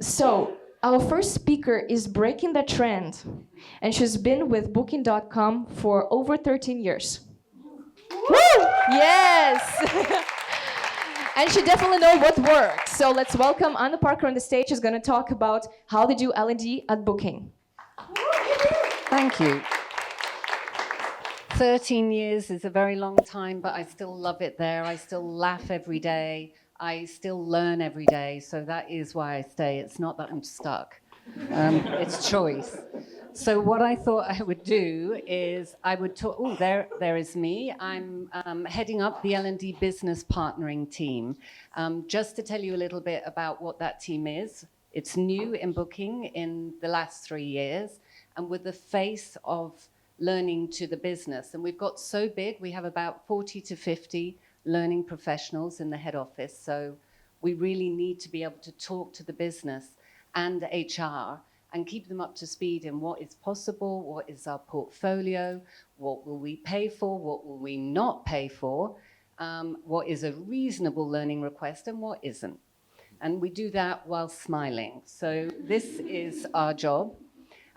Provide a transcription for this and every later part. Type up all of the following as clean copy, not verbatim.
So, our first speaker is breaking the trend, and she's been with Booking.com for over 13 years. Woo! Yes! And she definitely knows what works. So let's welcome Anna Parker on the stage, who's going to talk about how they do L&D at Booking. Thank you. 13 years is a very long time, but I still love it there. I still laugh every day. I still learn every day. So that is why I stay. It's not that I'm stuck. It's choice. So what I thought I would do is I would talk. Oh, there is me. I'm heading up the L&D business partnering team. Just to tell you a little bit about what that team is. It's new in Booking in the last 3 years, and with the face of learning to the business. And we've got so big, we have about 40 to 50 learning professionals in the head office. So we really need to be able to talk to the business and HR and keep them up to speed in what is possible, what is our portfolio, what will we pay for, what will we not pay for, what is a reasonable learning request and what isn't. And we do that while smiling. So this is our job.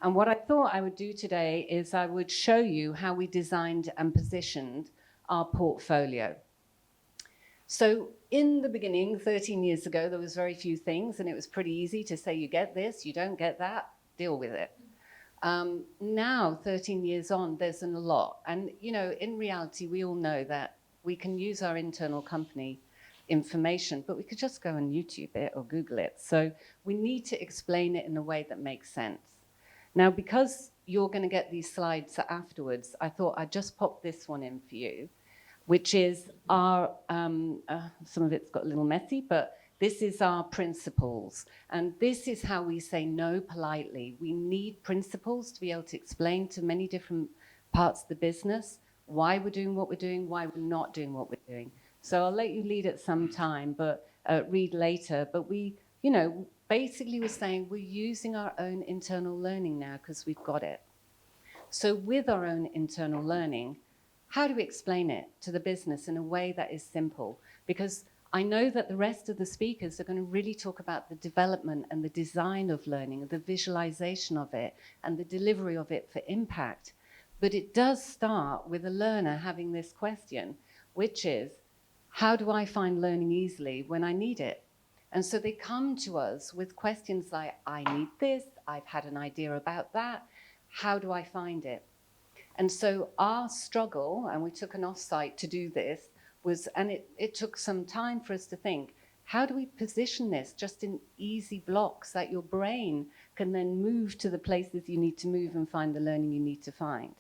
And what I thought I would do today is I would show you how we designed and positioned our portfolio. So in the beginning, 13 years ago, there was very few things, and it was pretty easy to say, you get this, you don't get that, deal with it. Now, 13 years on, there's a lot. And, you know, in reality, we all know that we can use our internal company information, but we could just go and YouTube it or Google it. So we need to explain it in a way that makes sense. Now, because you're going to get these slides afterwards, I thought I'd just pop this one in for you, which is our, some of it's got a little messy, but this is our principles. And this is how we say no politely. We need principles to be able to explain to many different parts of the business why we're doing what we're doing, why we're not doing what we're doing. So I'll let you lead at some time, but read later. But we, you know, basically we're saying we're using our own internal learning now because we've got it. So with our own internal learning, how do we explain it to the business in a way that is simple? Because I know that the rest of the speakers are going to really talk about the development and the design of learning, the visualization of it, and the delivery of it for impact. But it does start with a learner having this question, which is, how do I find learning easily when I need it? And so they come to us with questions like, I need this, I've had an idea about that, how do I find it? And so our struggle, and we took an offsite to do this, was, and it took some time for us to think, how do we position this just in easy blocks that your brain can then move to the places you need to move and find the learning you need to find?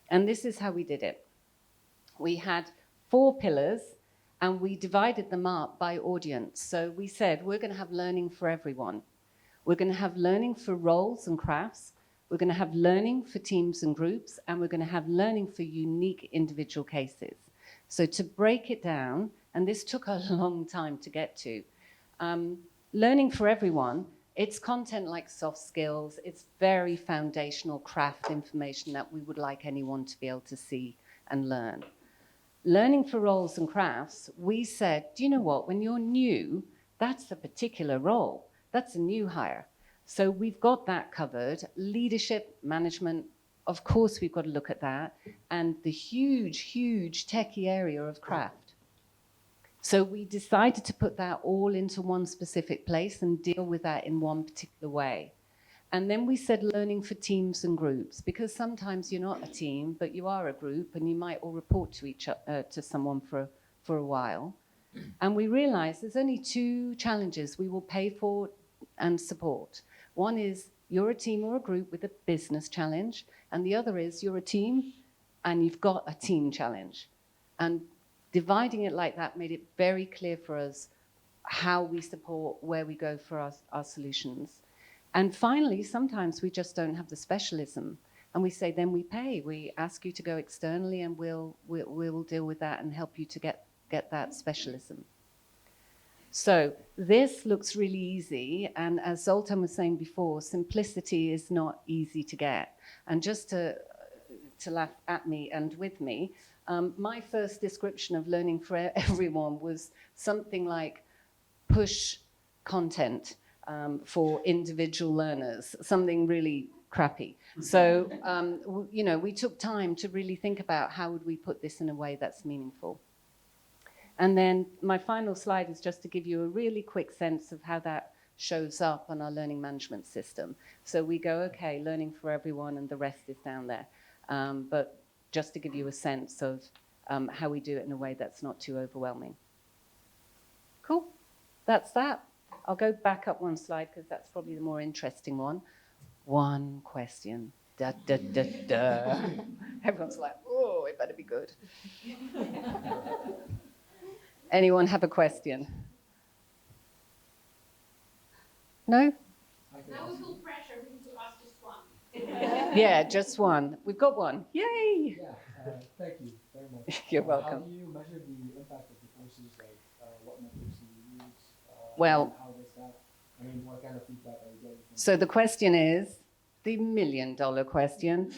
And this is how we did it. We had 4 pillars, and we divided them up by audience. So we said, we're going to have learning for everyone. We're going to have learning for roles and crafts. We're going to have learning for teams and groups, and we're going to have learning for unique individual cases. So to break it down, and this took a long time to get to, learning for everyone, it's content like soft skills, it's very foundational craft information that we would like anyone to be able to see and learn. Learning for roles and crafts, we said, do you know what, when you're new, that's a particular role, that's a new hire. So we've got that covered. Leadership, management, of course we've got to look at that, and the huge, huge techie area of craft. So we decided to put that all into one specific place and deal with that in one particular way. And then we said learning for teams and groups, because sometimes you're not a team, but you are a group, and you might all report to each to someone for a while. And we realized there's only 2 challenges we will pay for and support. One is you're a team or a group with a business challenge, and the other is you're a team and you've got a team challenge. And dividing it like that made it very clear for us how we support, where we go for our solutions. And finally, sometimes we just don't have the specialism, and we say, then we pay. We ask you to go externally, and we'll deal with that and help you to get that specialism. So this looks really easy, and as Zoltan was saying before, simplicity is not easy to get. And just to laugh at me and with me, my first description of learning for everyone was something like push content. for individual learners, something really crappy. So, we took time to really think about how would we put this in a way that's meaningful. And then my final slide is just to give you a really quick sense of how that shows up on our learning management system. So we go, okay, learning for everyone, and the rest is down there. But just to give you a sense of how we do it in a way that's not too overwhelming. Cool, that's that. I'll go back up one slide because that's probably the more interesting one. One question. Da, da, da, da. Everyone's like, oh, it better be good. Anyone have a question? No? Now we feel pressure. We need to ask just one. Yeah, just one. We've got one. Yay! Yeah, thank you very much. You're welcome. How do you measure the impact of the courses? Like, what metrics do you use? Well, how does that? I mean, what kind of feedback are you getting? So the question is the $1,000,000 question.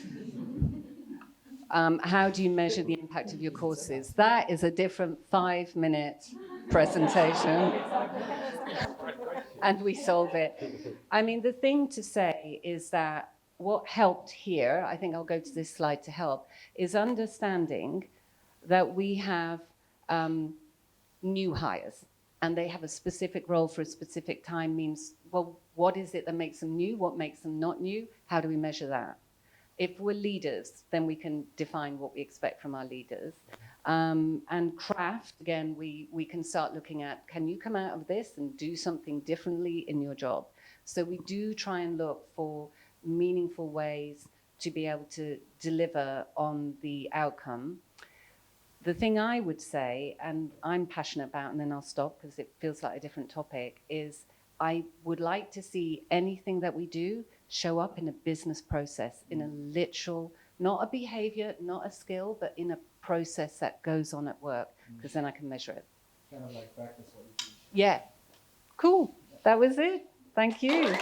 How do you measure the impact of your courses? That is a different 5-minute presentation. And we solve it. I mean, the thing to say is that what helped here, I think I'll go to this slide to help, is understanding that we have new hires and they have a specific role for a specific time. Means, well, what is it that makes them new? What makes them not new? How do we measure that? If we're leaders, then we can define what we expect from our leaders. And craft, again, we can start looking at, can you come out of this and do something differently in your job? So we do try and look for meaningful ways to be able to deliver on the outcome. The thing I would say, and I'm passionate about, and then I'll stop because it feels like a different topic, is I would like to see anything that we do show up in a business process, in a literal, not a behavior, not a skill, but in a process that goes on at work, because then I can measure it. Kind of like practice what you teach. Yeah. Cool. That was it. Thank you.